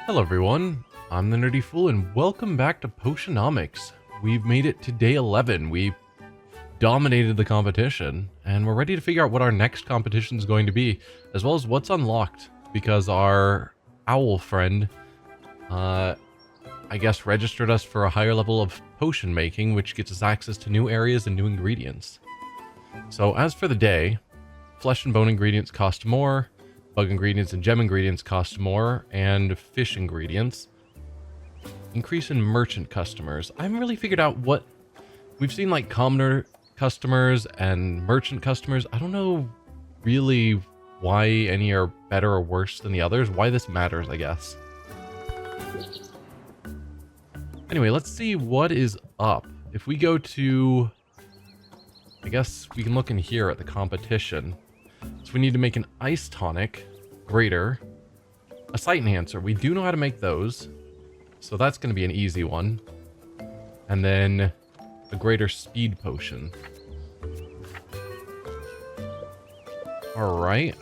Hello everyone, I'm the Nerdy Fool and welcome back to Potionomics. We've made it to day 11, we dominated the competition, and we're ready to figure out what our next competition is going to be, as well as what's unlocked, because our owl friend, I guess registered us for a higher level of potion making, which gets us access to new areas and new ingredients. So as for the day, flesh and bone ingredients cost more, bug ingredients and gem ingredients cost more, and fish ingredients. Increase in merchant customers. I haven't really figured out what... We've seen like commoner customers and merchant customers. I don't know really why any are better or worse than the others. Why this matters, I guess. Anyway, let's see what is up. If we go to... I guess we can look in here at the competition. So we need to make an ice tonic, greater, a sight enhancer. We do know how to make those, so that's going to be an easy one. And then a greater speed potion. Alright.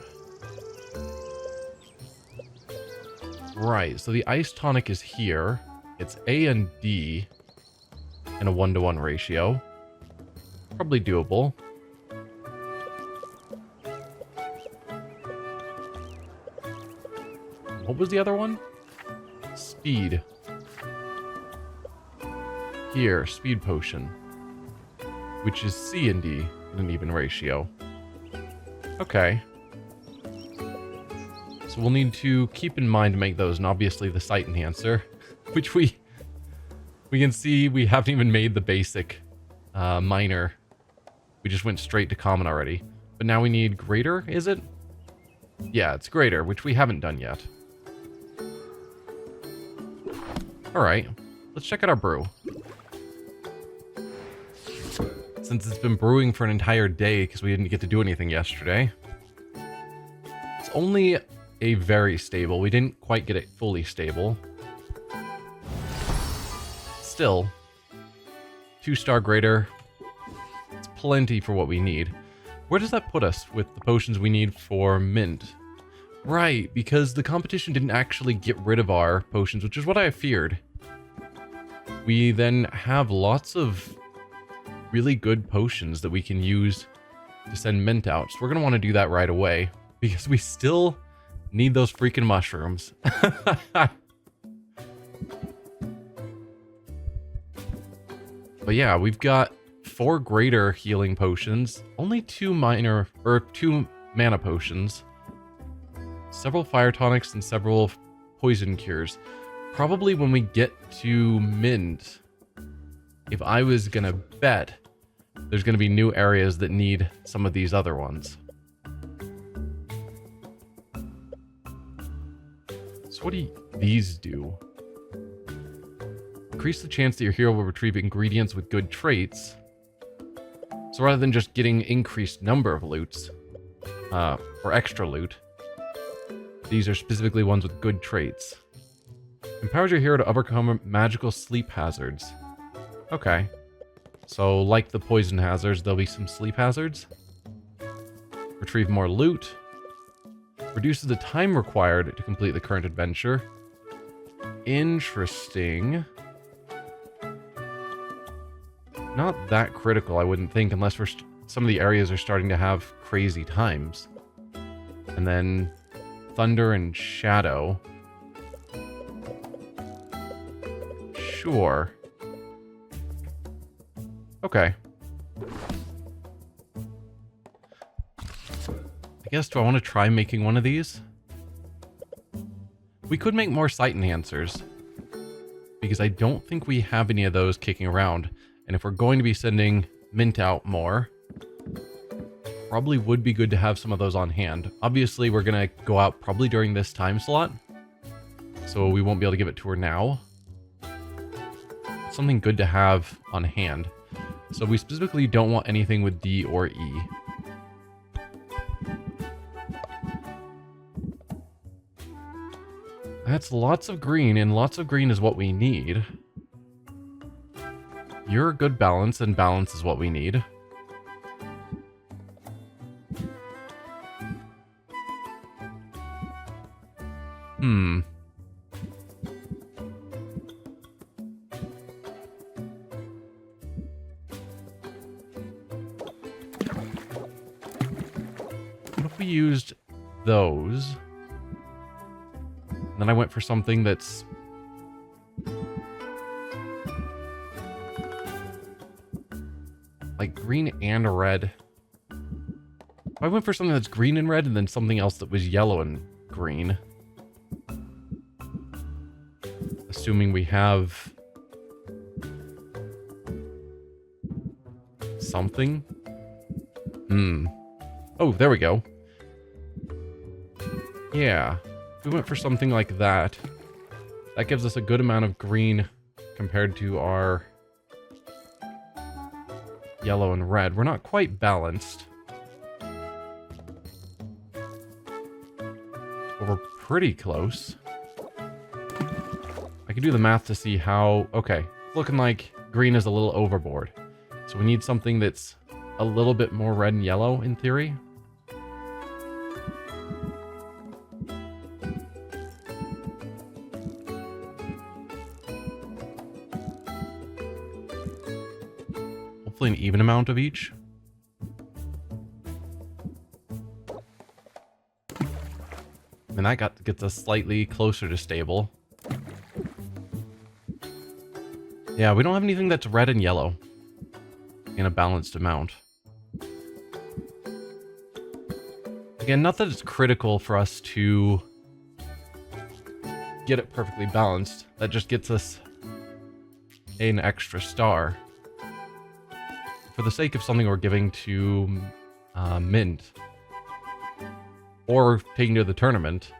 Right, so the ice tonic is here. It's A and D in a 1-to-1 ratio. Probably doable. What was the other one? Speed. Here, speed potion. Which is C and D in an even ratio. Okay. So we'll need to keep in mind to make those, and obviously the sight enhancer, which we can see we haven't even made the basic minor. We just went straight to common already. But now we need greater, is it? Yeah, it's greater, which we haven't done yet. Alright, let's check out our brew. Since it's been brewing for an entire day because we didn't get to do anything yesterday. It's only a very stable. We didn't quite get it fully stable. Still, 2-star greater. It's plenty for what we need. Where does that put us with the potions we need for mint? Right, because the competition didn't actually get rid of our potions, which is what I feared. We then have lots of really good potions that we can use to send mint out. So we're going to want to do that right away, because we still need those freaking mushrooms. But yeah, we've got 4 greater healing potions, only 2 minor, or 2 mana potions, several fire tonics, and several poison cures. Probably when we get to mint, if I was gonna bet, there's gonna be new areas that need some of these other ones. So what do these do? Increase the chance that your hero will retrieve ingredients with good traits. So rather than just getting increased number of loots, or extra loot, these are specifically ones with good traits. Empowers your hero to overcome magical sleep hazards. Okay. So, like the poison hazards, there'll be some sleep hazards. Retrieve more loot. Reduces the time required to complete the current adventure. Interesting. Not that critical, I wouldn't think, unless some of the areas are starting to have crazy times. And then thunder and shadow. Sure. Okay. I guess, do I want to try making one of these? We could make more sight enhancers, because I don't think we have any of those kicking around. And if we're going to be sending mint out more, probably would be good to have some of those on hand. Obviously, we're going to go out probably during this time slot, so we won't be able to give it to her now. Something good to have on hand. So we specifically don't want anything with D or E. That's lots of green, and lots of green is what we need. You're a good balance, and balance is what we need. we used those, then I went for something that's like green and red. I went for something that's green and red and then something else that was yellow and green. Assuming we have something. Oh, there we go. Yeah. We went for something like that. That gives us a good amount of green compared to our yellow and red. We're not quite balanced. But we're pretty close. I can do the math to see how... Okay, looking like green is a little overboard. So we need something that's a little bit more red and yellow in theory. Hopefully an even amount of each. And that gets us slightly closer to stable. Yeah, we don't have anything that's red and yellow in a balanced amount. Again, not that it's critical for us to get it perfectly balanced. That just gets us an extra star. For the sake of something we're giving to Mint. Or taking to the tournament.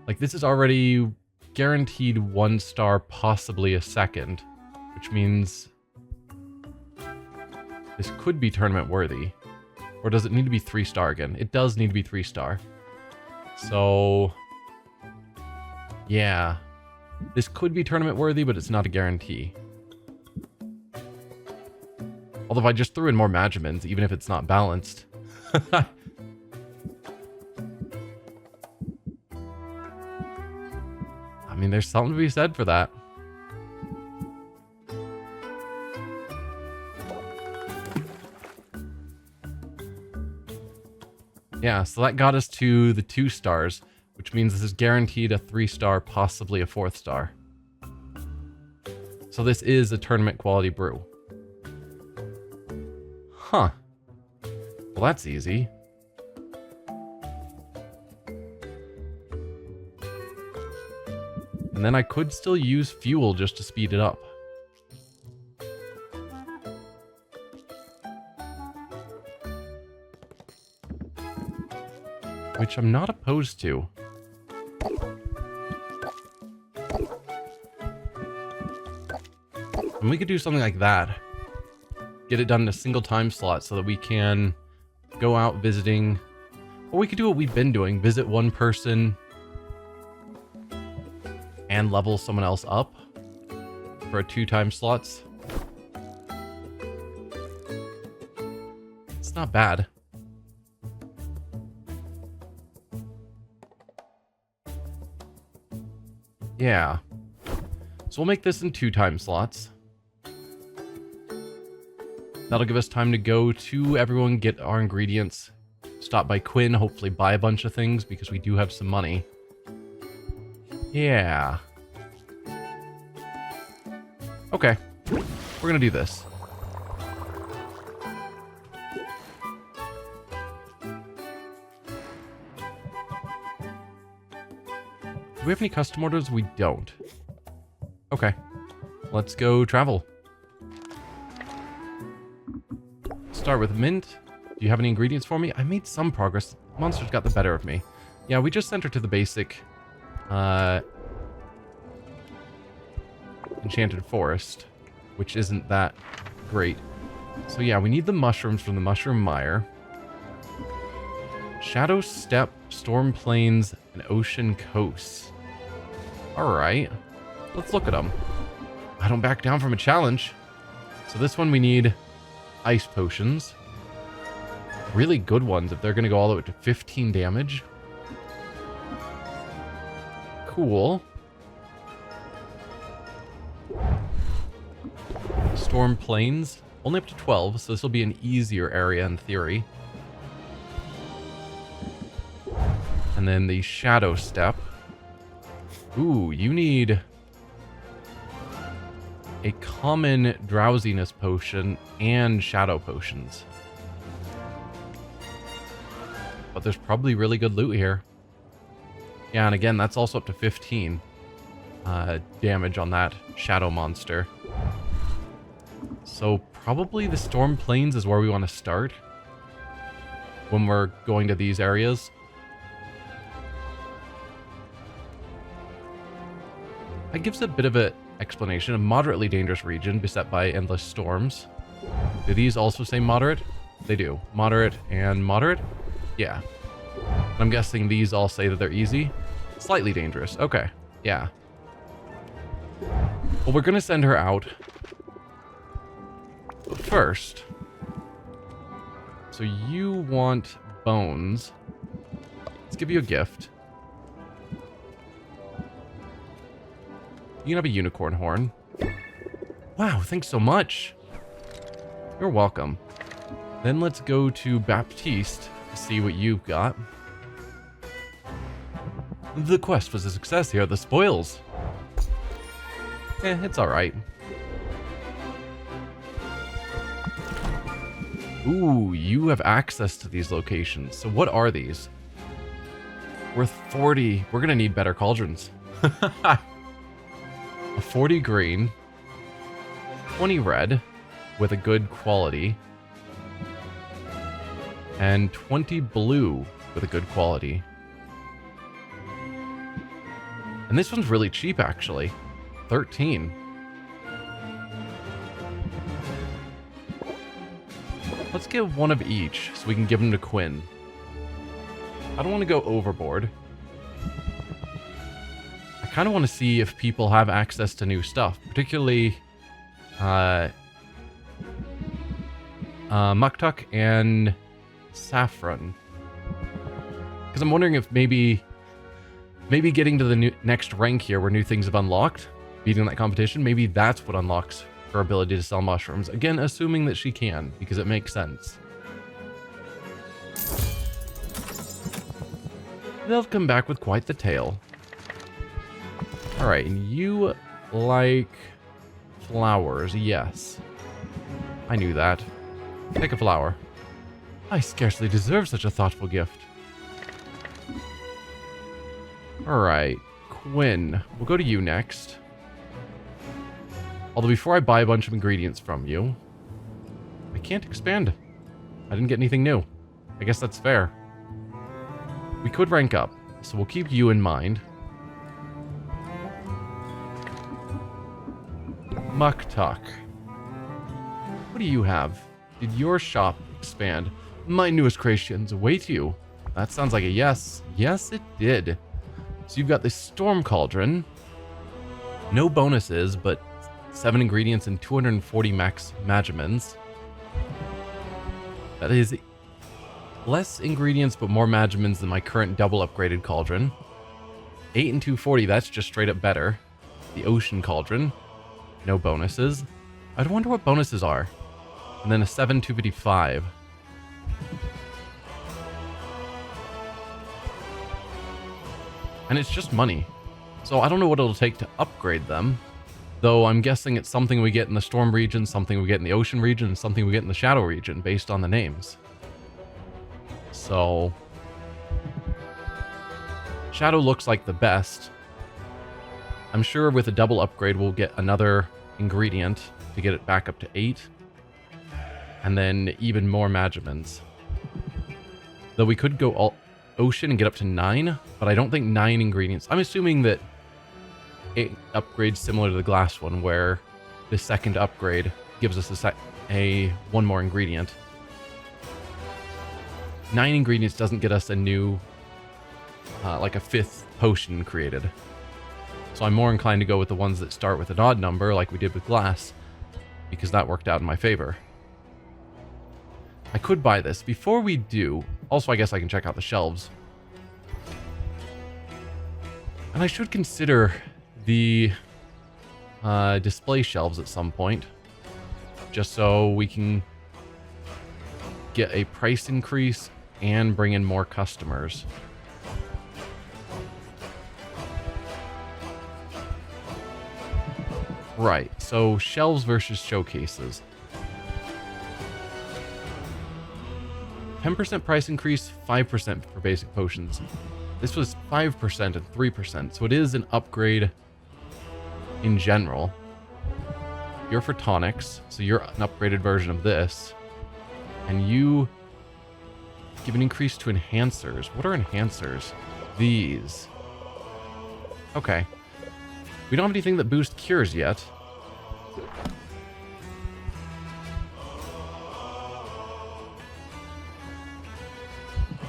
Like, this is already guaranteed 1 star, possibly a second. Which means this could be tournament worthy. Or does it need to be 3 star again? It does need to be 3 star. So, yeah. This could be tournament worthy, but it's not a guarantee. Although if I just threw in more Magimins, even if it's not balanced. I mean, there's something to be said for that. Yeah, so that got us to the 2 stars, which means this is guaranteed a 3 star, possibly a 4th star. So this is a tournament quality brew. Huh. Well, that's easy. And then I could still use fuel just to speed it up. Which I'm not opposed to. And we could do something like that. Get it done in a single time slot so that we can go out visiting. Or we could do what we've been doing. Visit one person and level someone else up for 2 time slots. It's not bad. Yeah. So we'll make this in 2 time slots. That'll give us time to go to everyone, get our ingredients, stop by Quinn, hopefully buy a bunch of things because we do have some money. Yeah. Okay. We're gonna do this. Do we have any custom orders? We don't. Okay. Let's go travel. Start with Mint. Do you have any ingredients for me? I made some progress. Monsters got the better of me. Yeah, we just sent her to the basic Enchanted Forest, which isn't that great. So yeah, we need the mushrooms from the Mushroom Mire. Shadow Steppe, Storm Plains, and Ocean Coasts. Alright. Let's look at them. I don't back down from a challenge. So this one we need ice potions. Really good ones if they're going to go all the way to 15 damage. Cool. Storm Plains. Only up to 12, so this will be an easier area in theory. And then the shadow step. Ooh, you need a common drowsiness potion and shadow potions. But there's probably really good loot here. Yeah, and again, that's also up to 15 damage on that shadow monster. So probably the Storm Plains is where we want to start when we're going to these areas. That gives a bit of an explanation. A moderately dangerous region beset by endless storms. Do these also say moderate? They do. Moderate and moderate? Yeah. I'm guessing these all say that they're easy. Slightly dangerous. Okay. Yeah. Well, we're going to send her out. But first, so you want bones. Let's give you a gift. You can have a unicorn horn. Wow, thanks so much. You're welcome. Then let's go to Baptiste to see what you've got. The quest was a success. Here are the spoils. It's alright. Ooh, you have access to these locations. So what are these? Worth 40. We're gonna need better cauldrons. A 40 green, 20 red with a good quality, and 20 blue with a good quality. And this one's really cheap, actually. 13. Let's give one of each so we can give them to Quinn. I don't want to go overboard. I kind of want to see if people have access to new stuff, particularly Muktuk and Saffron. Because I'm wondering if maybe getting to the next rank here where new things have unlocked, beating that competition, maybe that's what unlocks her ability to sell mushrooms. Again, assuming that she can, because it makes sense. They'll come back with quite the tale. Alright, and you like flowers, yes. I knew that. Take a flower. I scarcely deserve such a thoughtful gift. Alright, Quinn, we'll go to you next. Although before I buy a bunch of ingredients from you, I can't expand. I didn't get anything new. I guess that's fair. We could rank up, so we'll keep you in mind. Muktuk. What do you have? Did your shop expand? My newest creations await you. That sounds like a yes. Yes, it did. So you've got the Storm Cauldron. No bonuses, but 7 ingredients and 240 max magimins. That is less ingredients, but more magimins than my current double upgraded cauldron. 8 and 240, that's just straight up better. The Ocean Cauldron. No bonuses. I wonder what bonuses are. And then a 7, 255. And it's just money. So I don't know what it'll take to upgrade them. Though I'm guessing it's something we get in the Storm region, something we get in the Ocean region, and something we get in the Shadow region based on the names. So Shadow looks like the best. I'm sure with a double upgrade we'll get another ingredient to get it back up to 8. And then even more magimins. Though we could go all Ocean and get up to 9, but I don't think 9 ingredients. I'm assuming that it upgrades similar to the glass one, where the second upgrade gives us one more ingredient. 9 ingredients doesn't get us a new, like a 5th potion created. So I'm more inclined to go with the ones that start with an odd number, like we did with glass, because that worked out in my favor. I could buy this. Before we do, also I guess I can check out the shelves. And I should consider the display shelves at some point, just so we can get a price increase and bring in more customers. Right, so shelves versus showcases. 10% price increase, 5% for basic potions. This was 5% and 3%, so it is an upgrade in general. You're for tonics, so you're an upgraded version of this. And you give an increase to enhancers. What are enhancers? These. Okay. We don't have anything that boosts cures yet.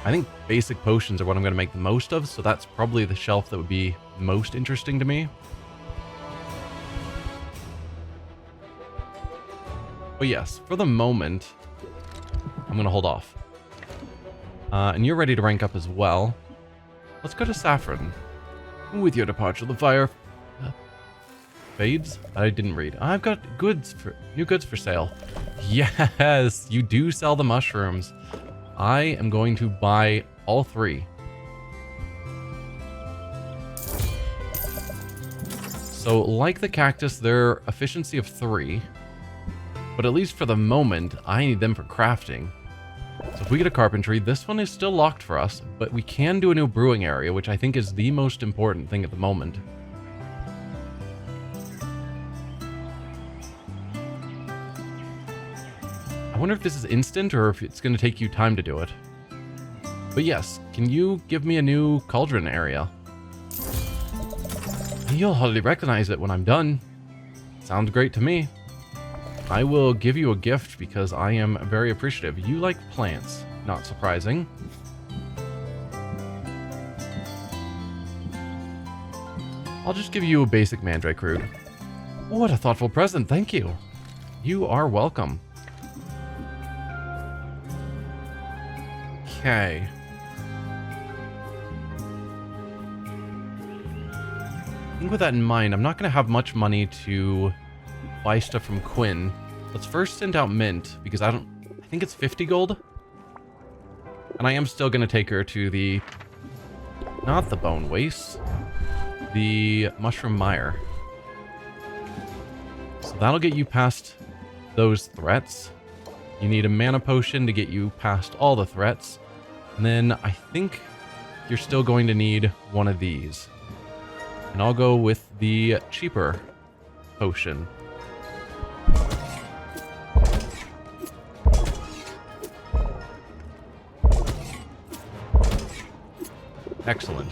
I think basic potions are what I'm going to make the most of, so that's probably the shelf that would be most interesting to me. But yes, for the moment, I'm going to hold off. And you're ready to rank up as well. Let's go to Saffron. With your departure, the fire fades. I didn't read. I've got new goods for sale. Yes, you do sell the mushrooms. I am going to buy all 3. So, like the cactus, they're efficiency of 3. But at least for the moment, I need them for crafting. So if we get a carpentry, this one is still locked for us, but we can do a new brewing area, which I think is the most important thing at the moment. I wonder if this is instant or if it's going to take you time to do it. But yes, can you give me a new cauldron area? You'll hardly recognize it when I'm done. Sounds great to me. I will give you a gift because I am very appreciative. You like plants, not surprising. I'll just give you a basic mandrake root. What a thoughtful present, thank you. You are welcome. Okay. I think with that in mind, I'm not going to have much money to buy stuff from Quinn. Let's first send out Mint, because I think it's 50 gold. And I am still going to take her to the, not the bone waste, the mushroom mire. So that'll get you past those threats. You need a mana potion to get you past all the threats. And then I think you're still going to need one of these. And I'll go with the cheaper potion. Excellent.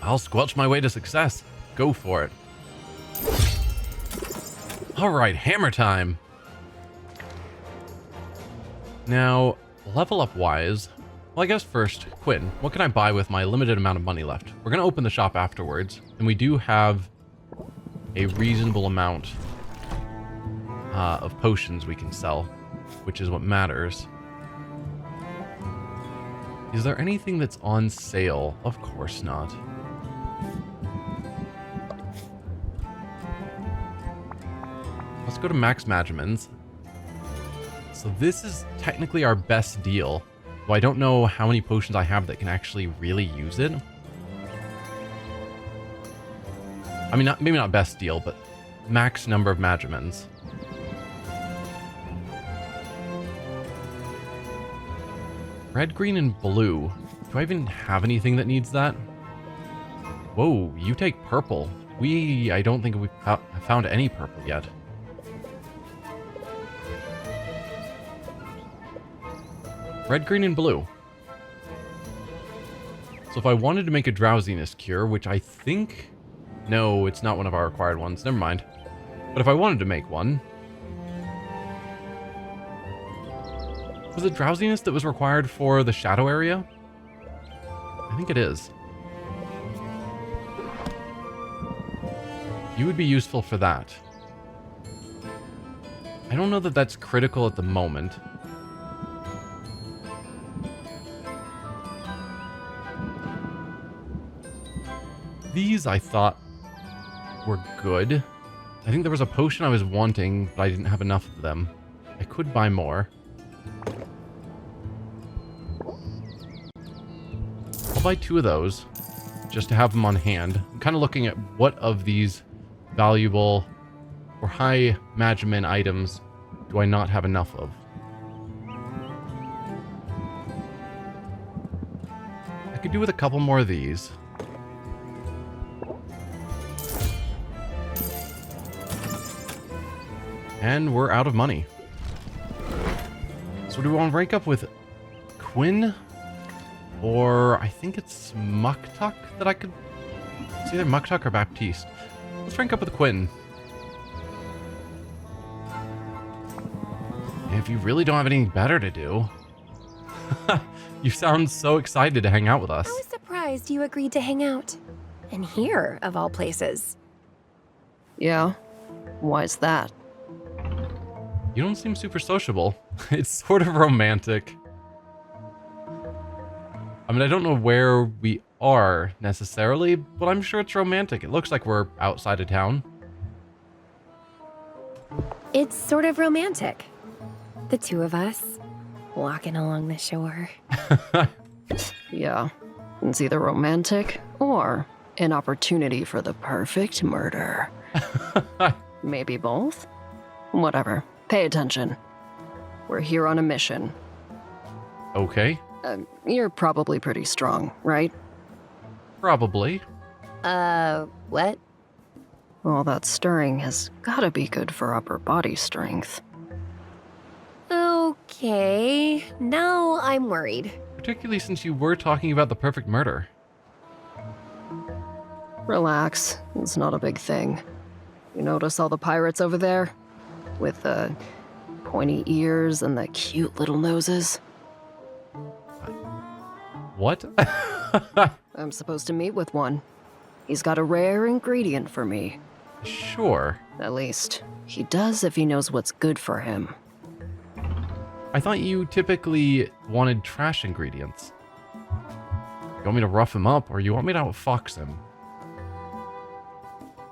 I'll squelch my way to success. Go for it. Alright, hammer time. Now, level up wise, well, I guess first, Quinn, what can I buy with my limited amount of money left? We're going to open the shop afterwards, and we do have a reasonable amount of potions we can sell, which is what matters. Is there anything that's on sale? Of course not. Let's go to Max Magimans. So this is technically our best deal. Though I don't know how many potions I have that can actually really use it. I mean, maybe not best deal, but max number of Magimans. Red, green, and blue. Do I even have anything that needs that? Whoa, you take purple. I don't think we've found any purple yet. Red, green, and blue. So if I wanted to make a drowsiness cure, which I think... No, it's not one of our required ones. Never mind. But if I wanted to make one... Was it drowsiness that was required for the shadow area? I think it is. You would be useful for that. I don't know that that's critical at the moment. These I thought were good. I think there was a potion I was wanting, but I didn't have enough of them. I could buy more. I'll buy 2 of those, just to have them on hand. I'm kind of looking at what of these valuable or high Magmin items do I not have enough of? I could do with a couple more of these. And we're out of money. So do we want to rank up with Quinn? Or I think it's Muktuk that I could... It's either Muktuk or Baptiste. Let's rank up with Quinn. If you really don't have anything better to do. You sound so excited to hang out with us. I was surprised you agreed to hang out. And here, of all places. Yeah? Why's that? You don't seem super sociable. It's sort of romantic. I mean, I don't know where we are necessarily, but I'm sure it's romantic. It looks like we're outside of town. It's sort of romantic. The two of us, walking along the shore. Yeah. It's either romantic or an opportunity for the perfect murder. Maybe both? Whatever. Pay attention. We're here on a mission. Okay. You're probably pretty strong, right? Probably. What? All that stirring has gotta be good for upper body strength. Okay, now I'm worried. Particularly since you were talking about the perfect murder. Relax. It's not a big thing. You notice all the pirates over there? With the pointy ears and the cute little noses? What? I'm supposed to meet with one. He's got a rare ingredient for me. Sure. At least, he does if he knows what's good for him. I thought you typically wanted trash ingredients. You want me to rough him up, or you want me to outfox him?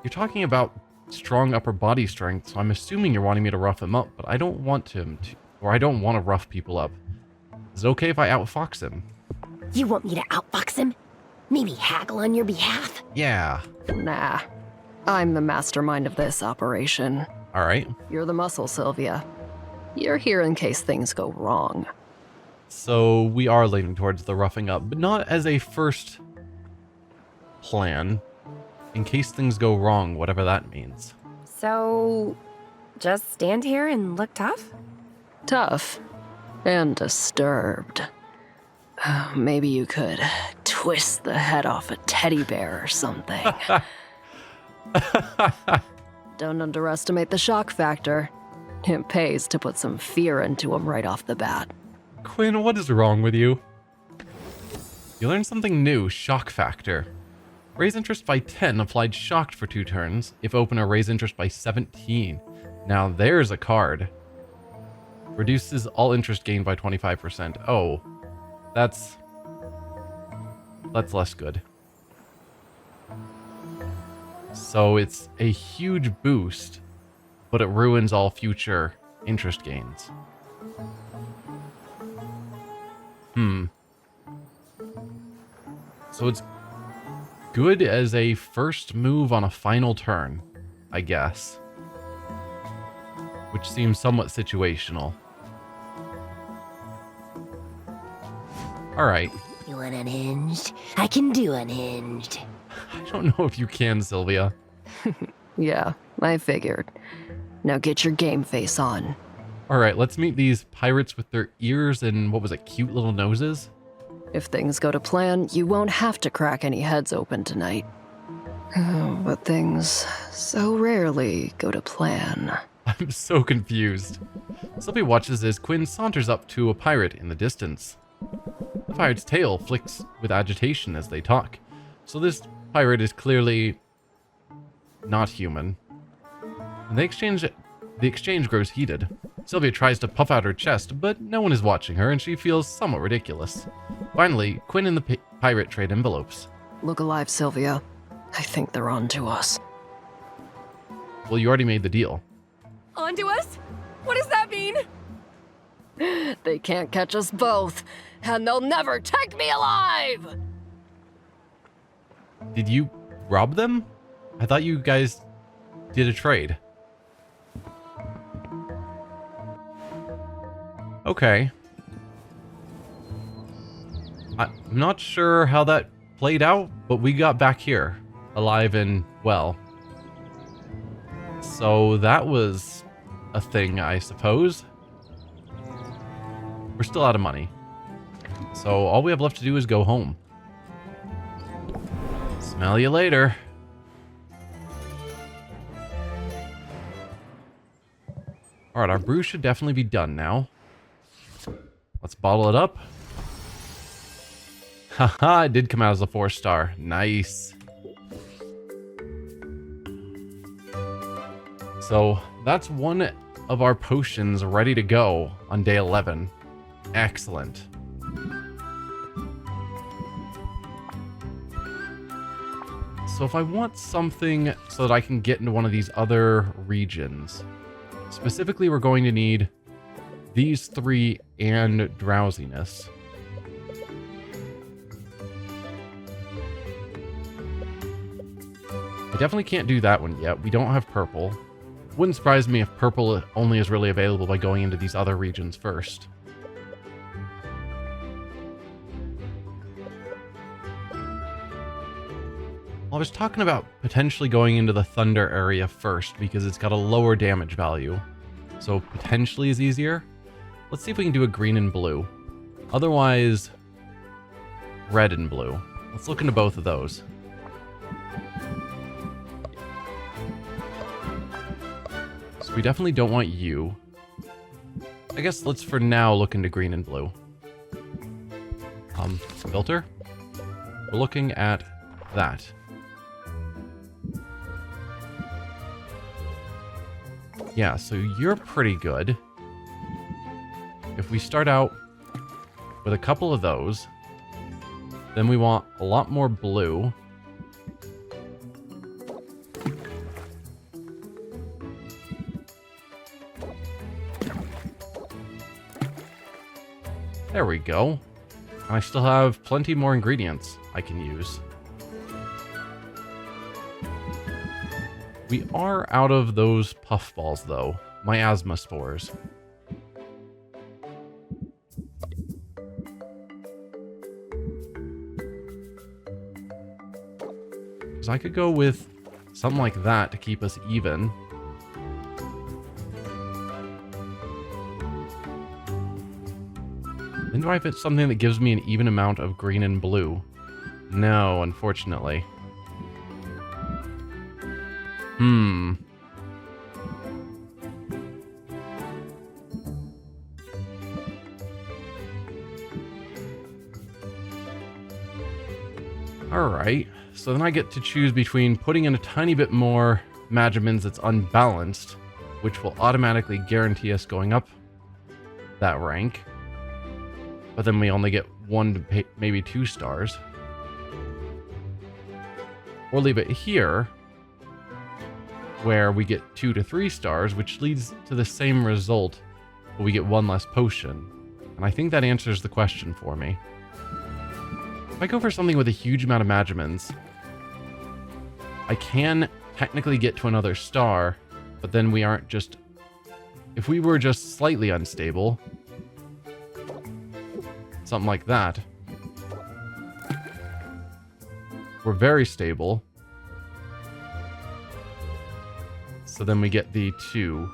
You're talking about strong upper body strength, so I'm assuming you're wanting me to rough him up, but I don't want him to, or I don't want to rough people up. Is it okay if I outfox him? You want me to outfox him? Maybe haggle on your behalf? Yeah. Nah. I'm the mastermind of this operation. Alright. You're the muscle, Sylvia. You're here in case things go wrong. So we are leaning towards the roughing up, but not as a first plan. In case things go wrong, whatever that means. So, just stand here and look tough? Tough. And disturbed. Maybe you could twist the head off a teddy bear or something. Don't underestimate the shock factor. It pays to put some fear into him right off the bat. Quinn, what is wrong with you? You learned something new, shock factor. Raise interest by 10, applied shocked for 2 turns. If opener, raise interest by 17. Now there's a card. Reduces all interest gained by 25%. Oh, that's less good. So it's a huge boost, but it ruins all future interest gains. So it's good as a first move on a final turn, I guess. Which seems somewhat situational. Alright. You want unhinged? I can do unhinged. I don't know if you can, Sylvia. Yeah, I figured. Now get your game face on. Alright, let's meet these pirates with their ears and, what was it, cute little noses? If things go to plan, you won't have to crack any heads open tonight. But things so rarely go to plan. I'm so confused. Sylvia watches as Quinn saunters up to a pirate in the distance. The pirate's tail flicks with agitation as they talk. So this pirate is clearly not human. And the exchange grows heated. Sylvia tries to puff out her chest, but no one is watching her and she feels somewhat ridiculous. Finally, Quinn and the pirate trade envelopes. Look alive, Sylvia. I think they're on to us. Well, you already made the deal. Onto us? What does that mean? They can't catch us both, and they'll never take me alive! Did you rob them? I thought you guys did a trade. Okay. I'm not sure how that played out, but we got back here, alive and well. So that was a thing, I suppose. We're still out of money. So all we have left to do is go home. Smell you later. Alright, our brew should definitely be done now. Let's bottle it up. Haha, it did come out as a 4-star. Nice. So that's one of our potions ready to go on day 11. Excellent. So if I want something so that I can get into one of these other regions, specifically we're going to need these 3 and drowsiness. I definitely can't do that one yet. We don't have purple. Wouldn't surprise me if purple only is really available by going into these other regions first. I was talking about potentially going into the thunder area first because it's got a lower damage value. So potentially is easier. Let's see if we can do a green and blue. Otherwise, red and blue. Let's look into both of those. So we definitely don't want you. I guess let's for now look into green and blue. Filter. We're looking at that. Yeah, so you're pretty good. If we start out with a couple of those, then we want a lot more blue. There we go. And I still have plenty more ingredients I can use. We are out of those puffballs, though. Miasma spores. So I could go with something like that to keep us even. Then do I have something that gives me an even amount of green and blue? No, unfortunately. Alright, so then I get to choose between putting in a tiny bit more Magimins that's unbalanced, which will automatically guarantee us going up that rank. But then we only get 1 to maybe 2 stars. Or leave it here, where we get 2 to 3 stars, which leads to the same result, but we get 1 less potion. And I think that answers the question for me. If I go for something with a huge amount of Magimins, I can technically get to another star, but then we aren't just... If we were just slightly unstable, something like that, we're very stable. So then we get the 2.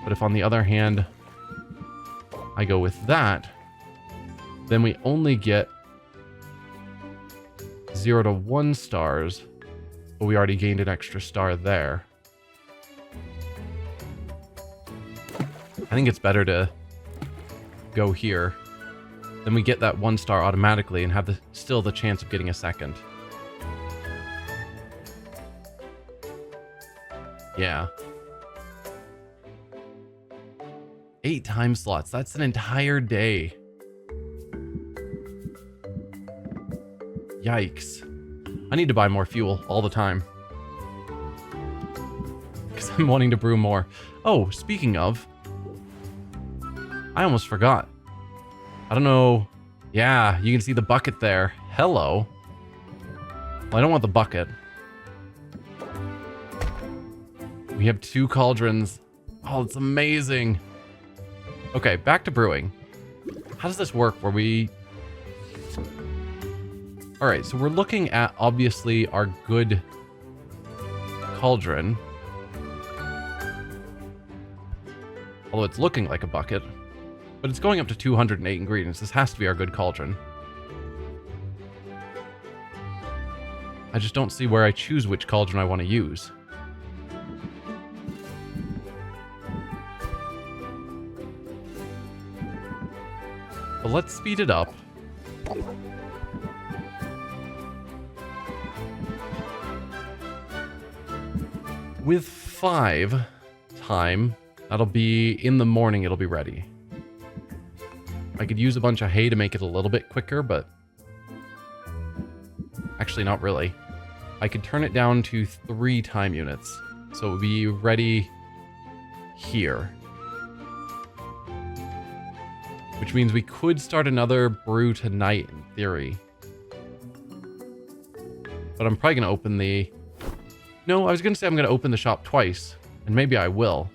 But if on the other hand, I go with that, then we only get 0 to 1 stars, but we already gained an extra star there. I think it's better to go here. Then we get that 1 star automatically and have still the chance of getting a second. Yeah. 8 time slots. That's an entire day. Yikes. I need to buy more fuel all the time. Because I'm wanting to brew more. Oh, speaking of, I almost forgot. I don't know. Yeah, you can see the bucket there. Hello. Well, I don't want the bucket. We have 2 cauldrons. Oh, it's amazing. Okay, back to brewing. How does this work where we... Alright, so we're looking at, obviously, our good cauldron. Although it's looking like a bucket. But it's going up to 208 ingredients. This has to be our good cauldron. I just don't see where I choose which cauldron I want to use. But let's speed it up. With 5 time, that'll be in the morning, it'll be ready. I could use a bunch of hay to make it a little bit quicker, but actually not really. I could turn it down to 3 time units, so it would be ready here. Which means we could start another brew tonight in theory. But I'm probably going to open the... No, I was going to say I'm going to open the shop twice, and maybe I will.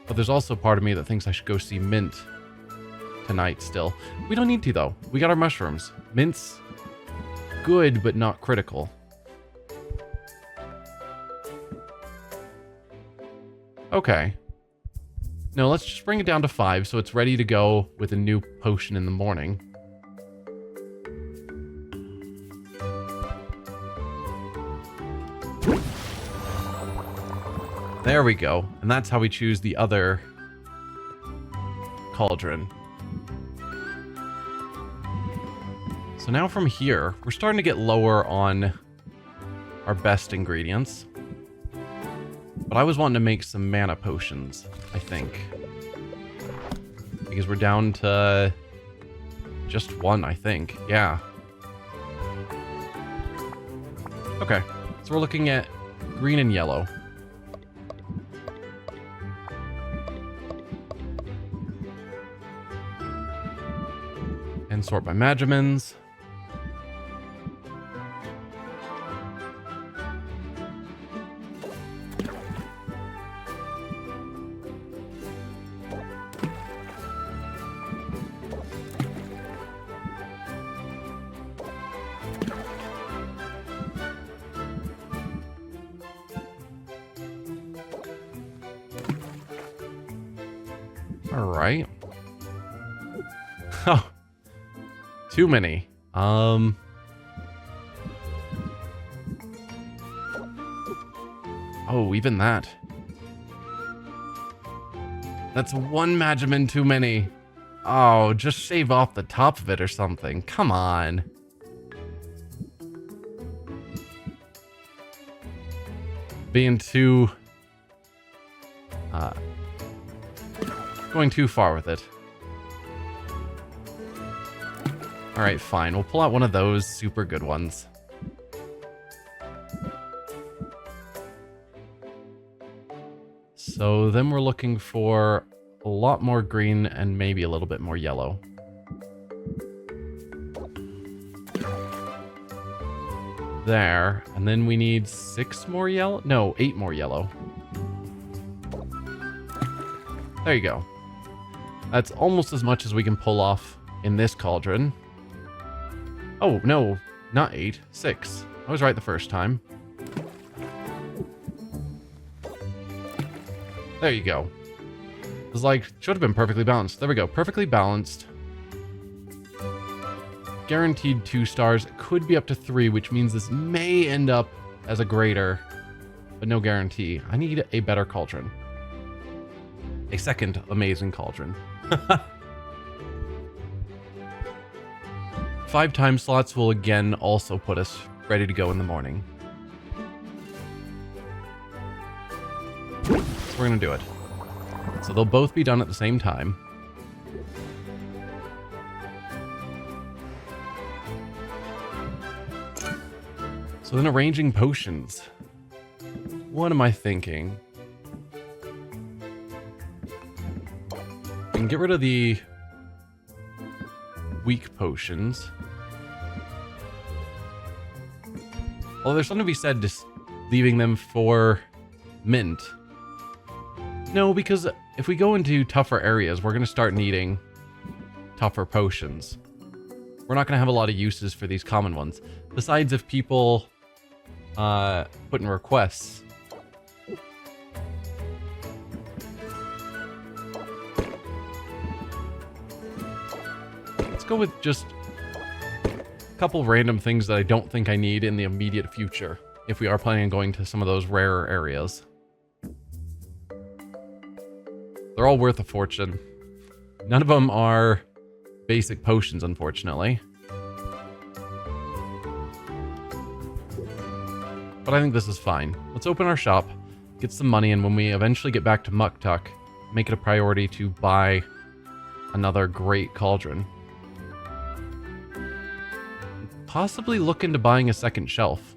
But there's also part of me that thinks I should go see Mint tonight still. We don't need to, though. We got our mushrooms. Mint's good, but not critical. Okay. No, let's just bring it down to 5 so it's ready to go with a new potion in the morning. There we go. And that's how we choose the other cauldron. So now from here, we're starting to get lower on our best ingredients. But I was wanting to make some mana potions, I think. Because we're down to just 1, I think. Yeah. Okay. So we're looking at green and yellow. And sort by Magimans. All right. Oh, too many. Oh, even that. That's 1 Magiman too many. Oh, just shave off the top of it or something. Come on. Being too... going too far with it. Alright, fine. We'll pull out one of those super good ones. So then we're looking for a lot more green and maybe a little bit more yellow. There. And then we need 6 more yellow? No, 8 more yellow. There you go. That's almost as much as we can pull off in this cauldron. Oh, no, not 8, 6. I was right the first time. There you go. It was like, should have been perfectly balanced. There we go, perfectly balanced. Guaranteed 2 stars. Could be up to 3, which means this may end up as a greater, but no guarantee. I need a better cauldron. A second amazing cauldron. 5 time slots will again also put us ready to go in the morning. So we're going to do it. So they'll both be done at the same time. So then arranging potions. What am I thinking? Get rid of the weak potions. Although there's something to be said just leaving them for Mint. No, because if we go into tougher areas, we're going to start needing tougher potions. We're not going to have a lot of uses for these common ones. Besides, if people put in requests. Let's go with just a couple random things that I don't think I need in the immediate future, if we are planning on going to some of those rarer areas. They're all worth a fortune. None of them are basic potions, unfortunately. But I think this is fine. Let's open our shop, get some money, and when we eventually get back to Muktuk, make it a priority to buy another great cauldron. Possibly look into buying a second shelf.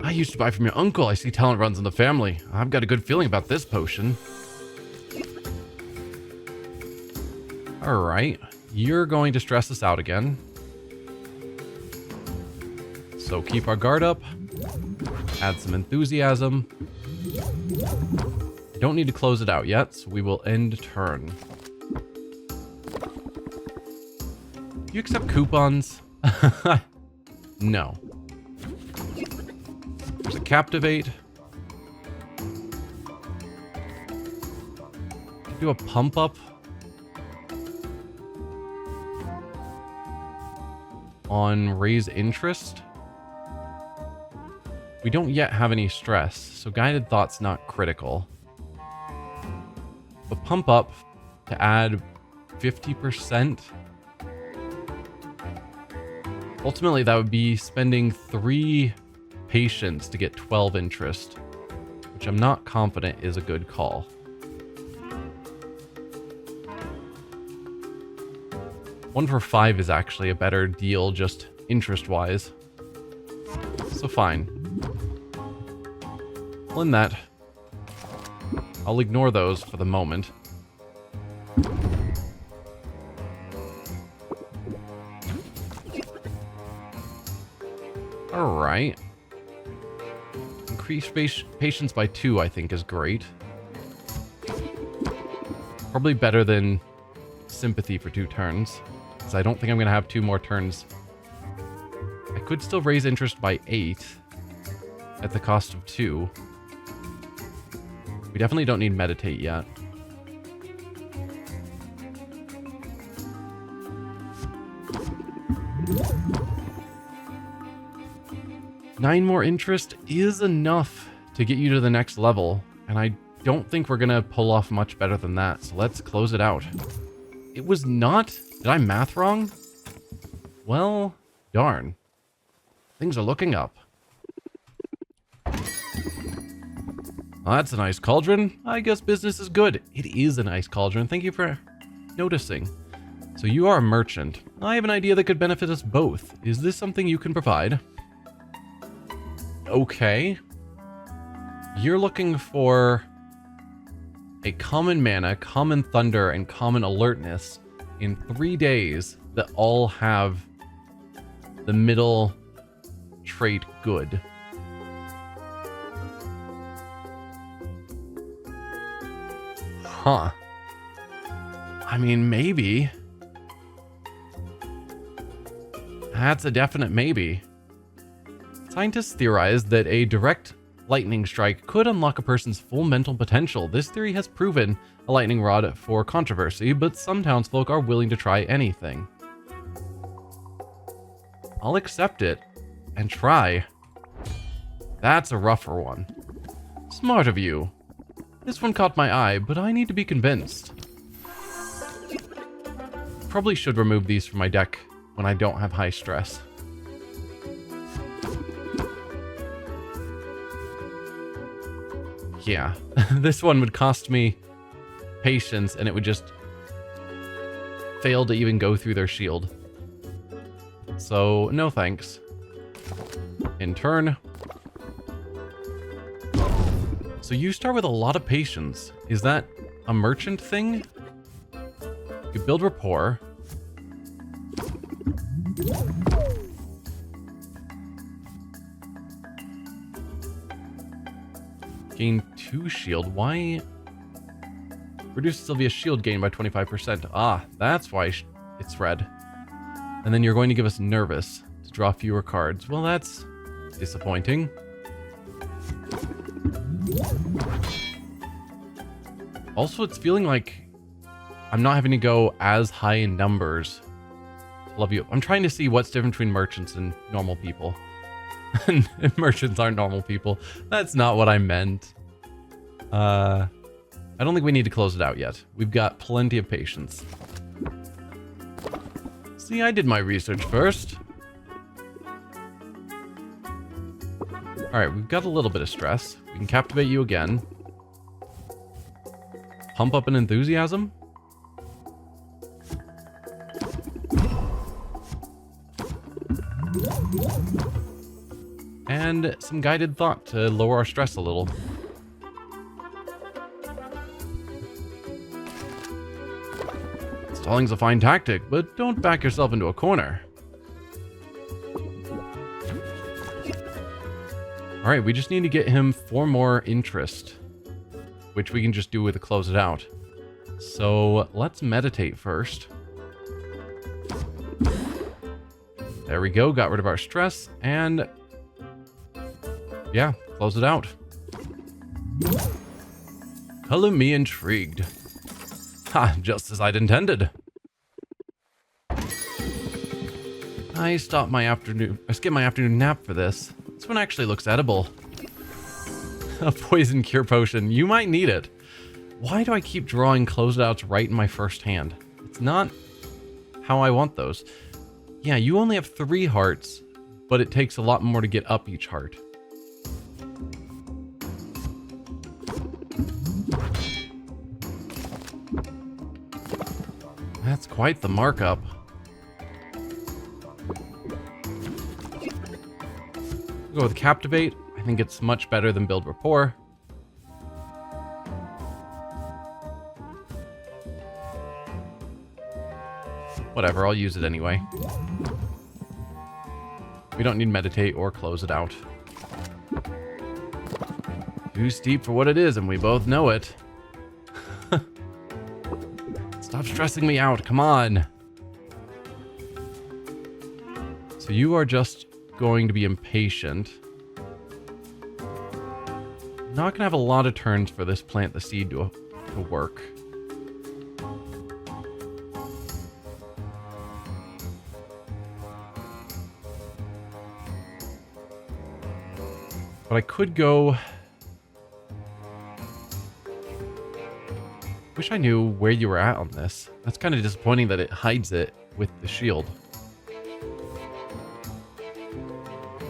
I used to buy from your uncle. I see talent runs in the family. I've got a good feeling about this potion. Alright, you're going to stress us out again. So keep our guard up. Add some enthusiasm. Don't need to close it out yet, so we will end turn. You accept coupons? No. There's a captivate. Do a pump up. On raise interest. We don't yet have any stress, so guided thought's not critical. But pump up to add 50%. Ultimately, that would be spending 3 patience to get 12 interest, which I'm not confident is a good call. One for 5 is actually a better deal, just interest-wise. So fine. Well, in that, I'll ignore those for the moment. Alright. Increase patience by 2, I think, is great. Probably better than sympathy for 2 turns. Because I don't think I'm going to have 2 more turns. I could still raise interest by 8 at the cost of 2. We definitely don't need meditate yet. Nine more interest is enough to get you to the next level, and I don't think we're gonna pull off much better than that, so let's close it out. It was not? Did I math wrong? Well, darn. Things are looking up. Well, that's a nice cauldron. I guess business is good. It is a nice cauldron. Thank you for noticing. So you are a merchant. I have an idea that could benefit us both. Is this something you can provide? Okay. You're looking for a common mana, common thunder, and common alertness in 3 days that all have the middle trait good. Huh. I mean, maybe. That's a definite maybe. Scientists theorize that a direct lightning strike could unlock a person's full mental potential. This theory has proven a lightning rod for controversy, but some townsfolk are willing to try anything. I'll accept it and try. That's a rougher one. Smart of you. This one caught my eye, but I need to be convinced. Probably should remove these from my deck when I don't have high stress. Yeah, this one would cost me patience and it would just fail to even go through their shield. So, no thanks. In turn. So you start with a lot of patience. Is that a merchant thing? You build rapport. Gain 2 shield. Why? Reduce Sylvia's shield gain by 25%. Ah, that's why it's red. And then you're going to give us nervous to draw fewer cards. Well, that's disappointing. Also, it's feeling like I'm not having to go as high in numbers to love you. I'm trying to see what's different between merchants and normal people. And merchants aren't normal people. That's not what I meant. I don't think we need to close it out yet. We've got plenty of patience. See, I did my research first. Alright, we've got a little bit of stress. We can captivate you again. Pump up an enthusiasm. And some guided thought to lower our stress a little. Stalling's a fine tactic, but don't back yourself into a corner. Alright, we just need to get him 4 more interest, which we can just do with a close it out. So let's meditate first. There we go, got rid of our stress, and yeah, close it out. Color me intrigued. Ha, just as I'd intended. I skipped my afternoon nap for this. This one actually looks edible. A poison cure potion. You might need it. Why do I keep drawing closeouts right in my first hand? It's not how I want those. Yeah, you only have 3 hearts, but it takes a lot more to get up each heart. That's quite the markup. Go with Captivate. I think it's much better than Build Rapport. Whatever, I'll use it anyway. We don't need Meditate or close it out. Too steep for what it is, and we both know it. Stop stressing me out, come on. So you are just going to be impatient. Not gonna have a lot of turns for this plant the seed to work. But I could go... Wish I knew where you were at on this. That's kind of disappointing that it hides it with the shield.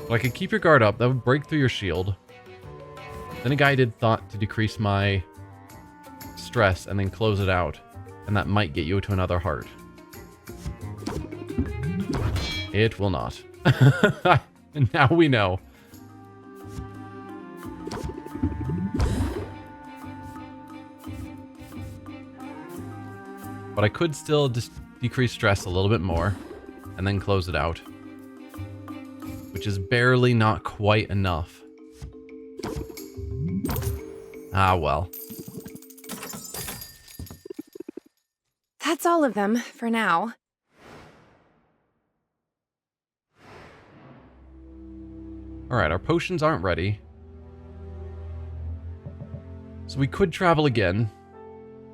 But I could keep your guard up. That would break through your shield. Then a guided thought to decrease my stress and then close it out. And that might get you to another heart. It will not. And now we know. But I could still just decrease stress a little bit more and then close it out. Which is barely not quite enough. Ah, well. That's all of them for now. Alright, our potions aren't ready. So we could travel again.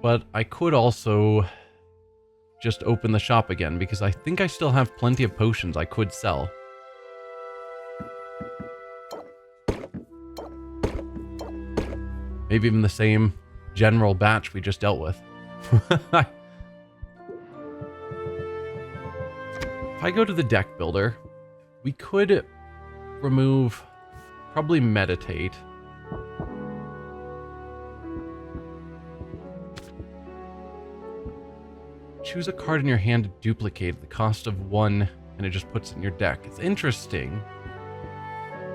But I could also just open the shop again, because I think I still have plenty of potions I could sell. Maybe even the same general batch we just dealt with. If I go to the deck builder, we could remove, probably Meditate. Choose a card in your hand to duplicate the cost of 1, and it just puts it in your deck. It's interesting.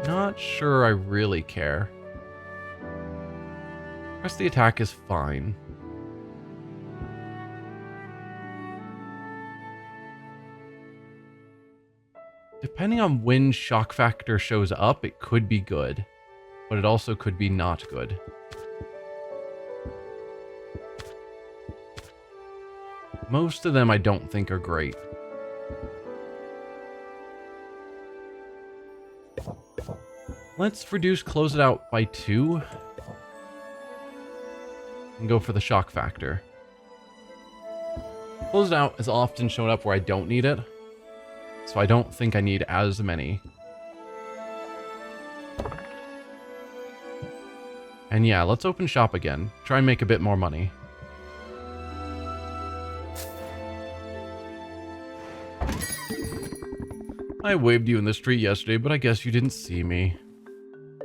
Not sure I really care. Press the attack is fine. Depending on when shock factor shows up, it could be good. but it also could be not good. Most of them I don't think are great. Let's reduce close it out by 2. And go for the shock factor. Close it out has often shown up where I don't need it. So I don't think I need as many. And yeah, let's open shop again. Try and make a bit more money. I waved you in the street yesterday, but I guess you didn't see me.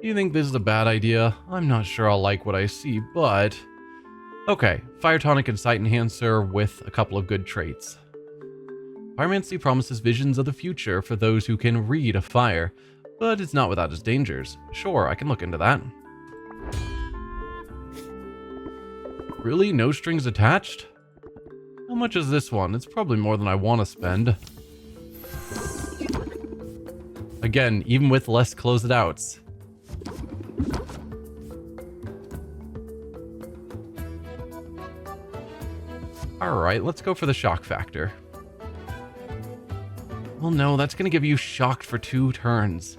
Do you think this is a bad idea? I'm not sure I'll like what I see, but... Okay, Fire Tonic and Sight Enhancer with a couple of good traits. Pyromancy promises visions of the future for those who can read a fire, but it's not without its dangers. Sure, I can look into that. Really? No strings attached? How much is this one? It's probably more than I want to spend. Again, even with less close it outs. Alright, let's go for the shock factor. Well, no, that's going to give you shocked for 2 turns.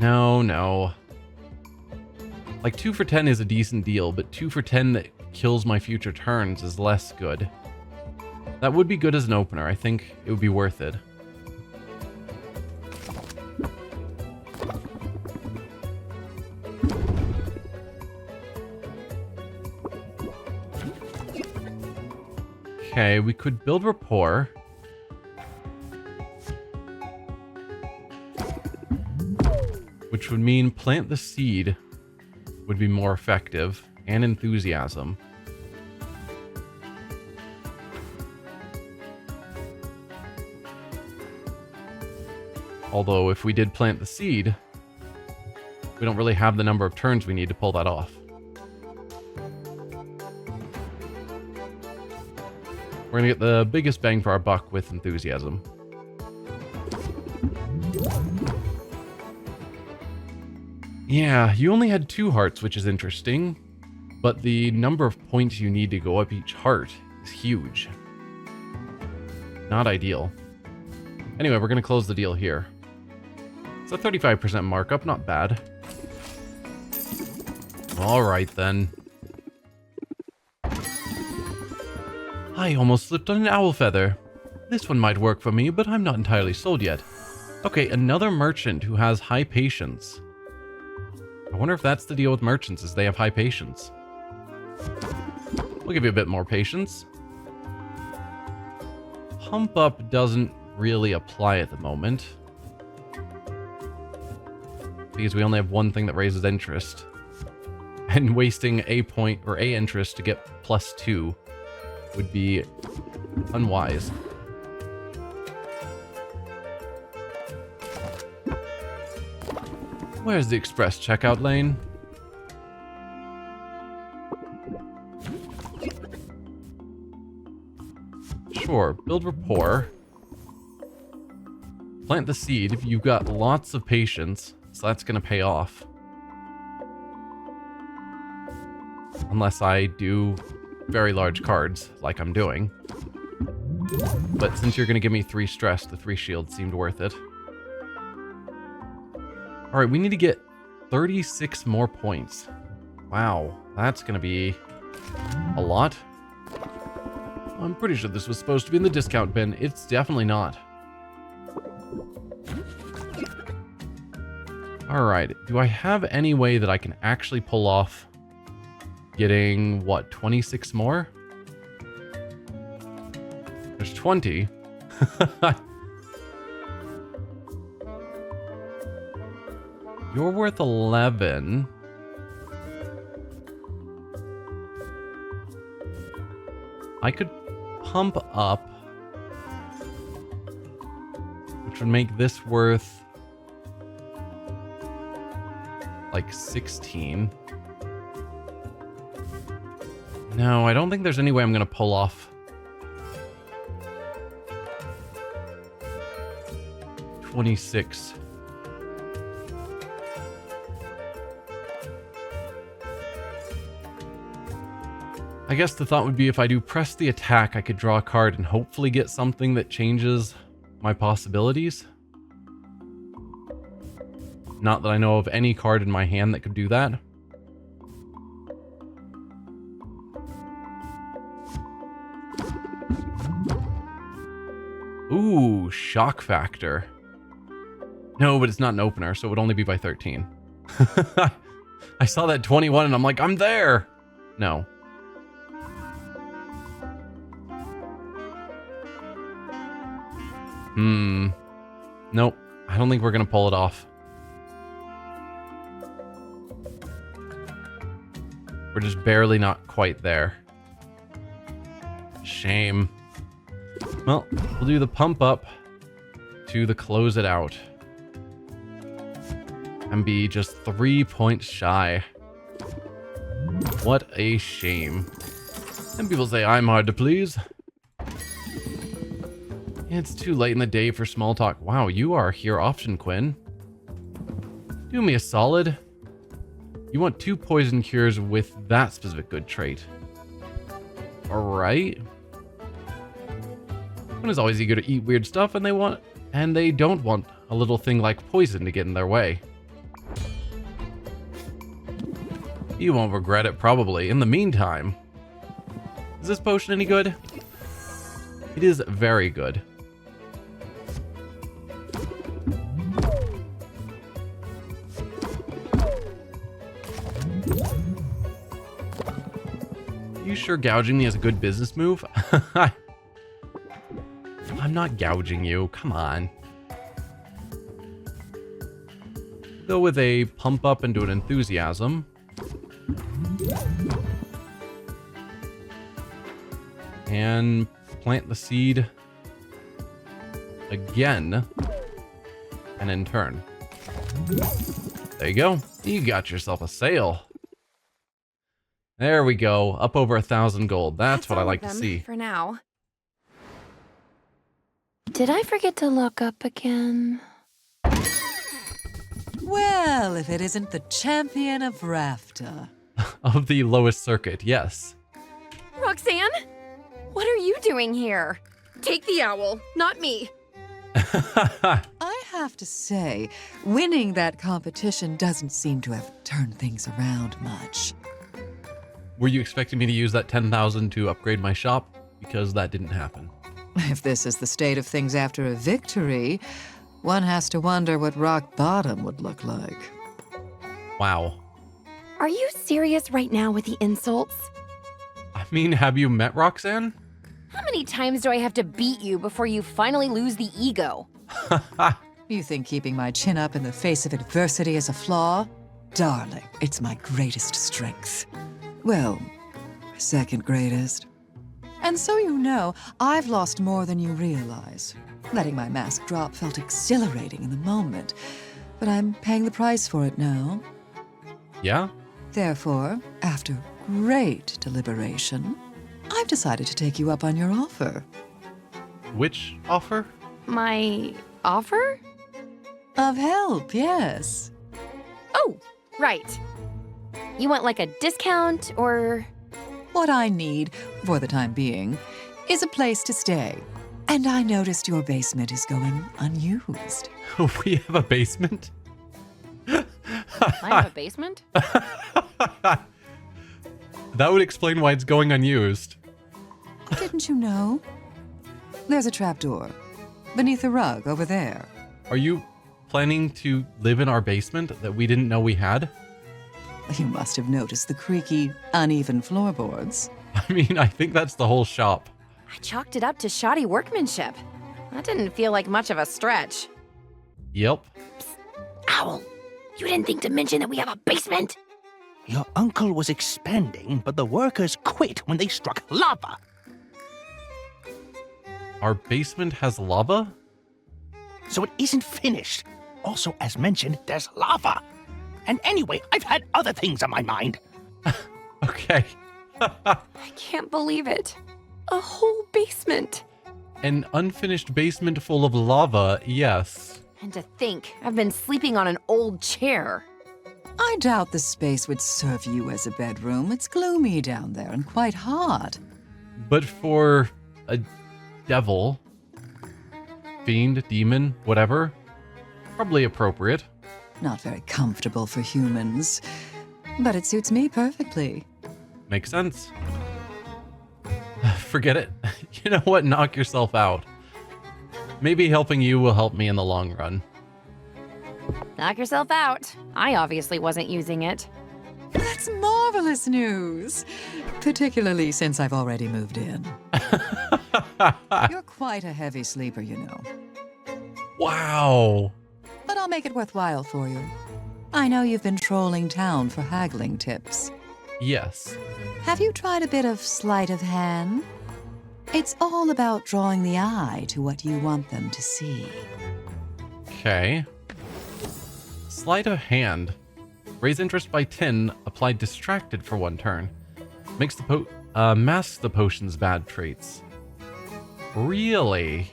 No. Like, 2 for 10 is a decent deal, but 2 for 10 that kills my future turns is less good. That would be good as an opener. I think it would be worth it. Okay, we could build rapport. Which would mean plant the seed would be more effective, and enthusiasm. Although if we did plant the seed, we don't really have the number of turns we need to pull that off. We're gonna get the biggest bang for our buck with enthusiasm. Yeah, you only had 2 hearts, which is interesting, but the number of points you need to go up each heart is huge. Not ideal. Anyway, we're gonna close the deal here. It's a 35% markup, not bad. Alright then. I almost slipped on an owl feather. This one might work for me, but I'm not entirely sold yet. Okay, another merchant who has high patience. I wonder if that's the deal with merchants, is they have high patience. We'll give you a bit more patience. Pump up doesn't really apply at the moment, because we only have one thing that raises interest. And wasting a point or a interest to get +2 would be unwise. Where's the express checkout lane? Sure, build rapport. Plant the seed. You've got lots of patience, so that's going to pay off. Unless I do very large cards, like I'm doing. But since you're going to give me 3 stress, the 3 shields seemed worth it. Alright, we need to get 36 more points. Wow, that's going to be a lot. I'm pretty sure this was supposed to be in the discount bin. It's definitely not. Alright, do I have any way that I can actually pull off getting, what, 26 more? There's 20. You're worth 11. I could pump up, which would make this worth like 16. No, I don't think there's any way I'm going to pull off 26. I guess the thought would be if I do press the attack, I could draw a card and hopefully get something that changes my possibilities. Not that I know of any card in my hand that could do that. Ooh, shock factor. No, but it's not an opener, so it would only be by 13. I saw that 21 and I'm like, I'm there! No. Nope. I don't think we're gonna pull it off. We're just barely not quite there. Shame. Well, we'll do the pump up to the close it out. And be just 3 points shy. What a shame. Some people say I'm hard to please. It's too late in the day for small talk. Wow, you are here often, Quinn. Do me a solid. You want 2 poison cures with that specific good trait. Alright. Quinn is always eager to eat weird stuff, and they don't want a little thing like poison to get in their way. You won't regret it, probably. In the meantime, is this potion any good? It is very good. You sure gouging me is a good business move? I'm not gouging you. Come on. Go with a pump up and do an enthusiasm. And plant the seed again. And in turn. There you go. You got yourself a sale. There we go. Up over 1,000 gold. That's what I like to see. For now. Did I forget to look up again? Well, if it isn't the champion of Rafta. Of the lowest circuit, yes. Roxanne? What are you doing here? Take the owl, not me. I have to say, winning that competition doesn't seem to have turned things around much. Were you expecting me to use that 10,000 to upgrade my shop? Because that didn't happen. If this is the state of things after a victory, one has to wonder what rock bottom would look like. Wow. Are you serious right now with the insults? I mean, have you met Roxanne? How many times do I have to beat you before you finally lose the ego? You think keeping my chin up in the face of adversity is a flaw? Darling, it's my greatest strength. Well, second greatest. And so you know, I've lost more than you realize. Letting my mask drop felt exhilarating in the moment, but I'm paying the price for it now. Yeah? Therefore, after great deliberation, I've decided to take you up on your offer. Which offer? My offer? Of help, yes. Oh, right. You want like a discount or... What I need, for the time being, is a place to stay. And I noticed your basement is going unused. We have a basement? I have a basement? That would explain why it's going unused. Didn't you know? There's a trapdoor beneath the rug over there. Are you planning to live in our basement that we didn't know we had? You must have noticed the creaky, uneven floorboards. I mean, I think that's the whole shop. I chalked it up to shoddy workmanship. That didn't feel like much of a stretch. Yep. Owl, you didn't think to mention that we have a basement? Your uncle was expanding, but the workers quit when they struck lava. Our basement has lava? So it isn't finished. Also, as mentioned, there's lava. And anyway, I've had other things on my mind. Okay. I can't believe it. A whole basement. An unfinished basement full of lava, yes. And to think, I've been sleeping on an old chair. I doubt the space would serve you as a bedroom. It's gloomy down there and quite hot. But for a devil, fiend, demon, whatever, probably appropriate. Not very comfortable for humans, but it suits me perfectly. Makes sense. Forget it. You know what? Knock yourself out. Maybe helping you will help me in the long run. Knock yourself out. I obviously wasn't using it. That's marvelous news, particularly since I've already moved in. You're quite a heavy sleeper, you know. Wow. But I'll make it worthwhile for you. I know you've been trolling town for haggling tips. Yes. Have you tried a bit of sleight of hand? It's all about drawing the eye to what you want them to see. Okay. Sleight of hand. Raise interest by 10. Apply distracted for 1 turn. Makes the masks the potion's bad traits. Really?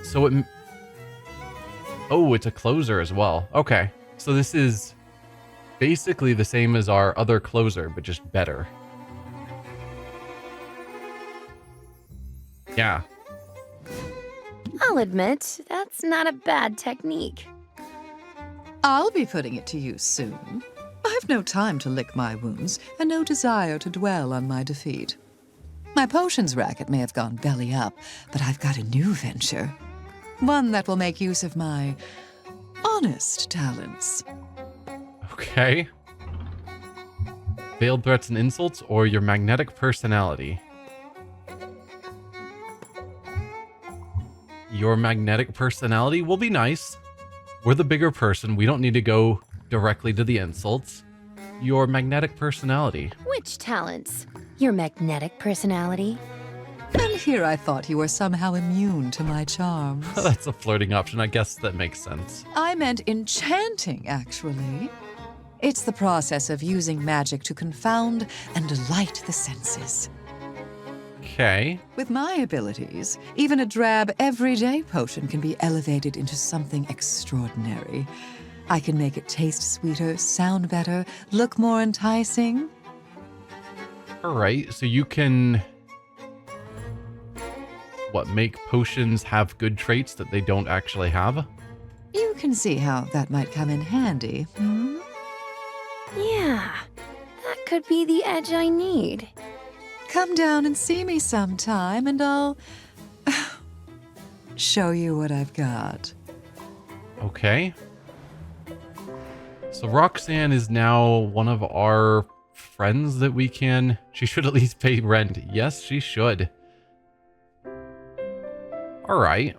So it... Oh, it's a closer as well. Okay. So this is basically the same as our other closer, but just better. Yeah. I'll admit, that's not a bad technique. I'll be putting it to use soon. I've no time to lick my wounds and no desire to dwell on my defeat. My potions racket may have gone belly up, but I've got a new venture. One that will make use of my honest talents. Okay. Veiled threats and insults or your magnetic personality? Your magnetic personality will be nice. We're the bigger person. We don't need to go directly to the insults. Your magnetic personality. Which talents? Your magnetic personality? And here I thought you were somehow immune to my charms. That's a flirting option. I guess that makes sense. I meant enchanting, actually. It's the process of using magic to confound and delight the senses. Okay. With my abilities, even a drab, everyday potion can be elevated into something extraordinary. I can make it taste sweeter, sound better, look more enticing. All right. So you can... What, make potions have good traits that they don't actually have? You can see how that might come in handy, hmm? Yeah, that could be the edge I need. Come down and see me sometime, and I'll show you what I've got. Okay. So Roxanne is now one of our friends that we can... She should at least pay rent. Yes, she should. All right.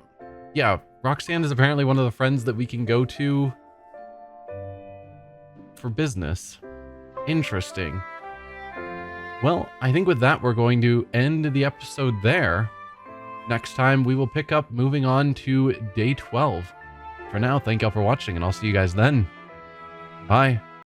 Yeah, Roxanne is apparently one of the friends that we can go to for business. Interesting. Well, I think with that, we're going to end the episode there. Next time, we will pick up moving on to day 12. For now, thank y'all for watching, and I'll see you guys then. Bye.